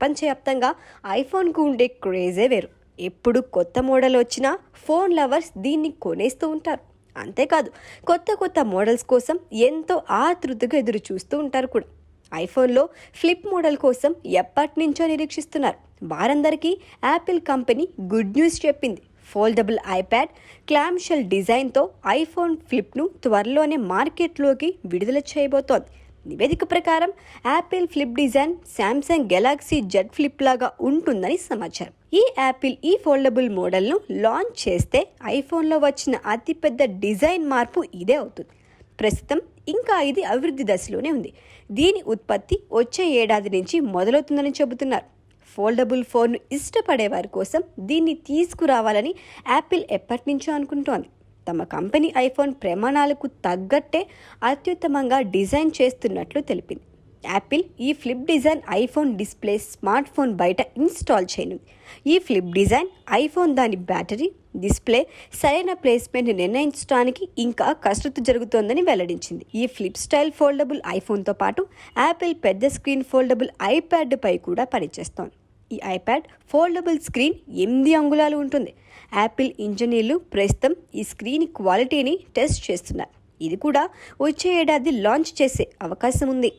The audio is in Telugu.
ప్రపంచవ్యాప్తంగా ఐఫోన్కు ఉండే క్రేజే వేరు. ఎప్పుడు కొత్త మోడల్ వచ్చినా ఫోన్ లవర్స్ దీన్ని కొనేస్తూ ఉంటారు. అంతేకాదు, కొత్త కొత్త మోడల్స్ కోసం ఎంతో ఆతృతగా ఎదురు చూస్తూ ఉంటారు కూడా. ఐఫోన్లో ఫ్లిప్ మోడల్ కోసం ఎప్పటి నుంచో నిరీక్షిస్తున్నారు. వారందరికీ యాపిల్ కంపెనీ గుడ్ న్యూస్ చెప్పింది. ఫోల్డబుల్ ఐప్యాడ్ క్లామ్ షెల్ డిజైన్తో ఐఫోన్ ఫ్లిప్ను త్వరలోనే మార్కెట్లోకి విడుదల చేయబోతోంది. నివేదిక ప్రకారం Apple flip design Samsung Galaxy Z flip లాగా ఉంటుందని సమాచారం. ఈ ఫోల్డబుల్ మోడల్ను లాంచ్ చేస్తే ఐఫోన్లో వచ్చిన అతిపెద్ద డిజైన్ మార్పు ఇదే అవుతుంది. ప్రస్తుతం ఇంకా ఇది అభివృద్ధి దశలోనే ఉంది. దీని ఉత్పత్తి వచ్చే ఏడాది నుంచి మొదలవుతుందని చెబుతున్నారు. ఫోల్డబుల్ ఫోన్ను ఇష్టపడే వారి కోసం దీన్ని తీసుకురావాలని యాపిల్ ఎప్పటి నుంచో అనుకుంటోంది. తమ కంపెనీ ఐఫోన్ ప్రమాణాలకు తగ్గట్టే అత్యుత్తమంగా డిజైన్ చేస్తున్నట్లు తెలిపింది. యాపిల్ ఈ flip design iPhone display smart phone బయట ఇన్స్టాల్ చేయనుంది. ఈ ఫ్లిప్ డిజైన్ ఐఫోన్ దాని బ్యాటరీ, డిస్ప్లే సరైన ప్లేస్మెంట్ నిర్ణయించడానికి ఇంకా కసరత్తు జరుగుతోందని వెల్లడించింది. ఈ ఫ్లిప్ స్టైల్ ఫోల్డబుల్ ఐఫోన్తో పాటు యాపిల్ పెద్ద స్క్రీన్ ఫోల్డబుల్ ఐప్యాడ్ పై కూడా పనిచేస్తోంది. ఈ ఐప్యాడ్ ఫోల్డబుల్ స్క్రీన్ 8 అంగుళాలు ఉంటుంది. యాపిల్ ఇంజనీర్లు ప్రస్తుతం ఈ స్క్రీన్ క్వాలిటీని టెస్ట్ చేస్తున్నారు. ఇది కూడా వచ్చే ఏడాది లాంచ్ చేసే అవకాశం ఉంది.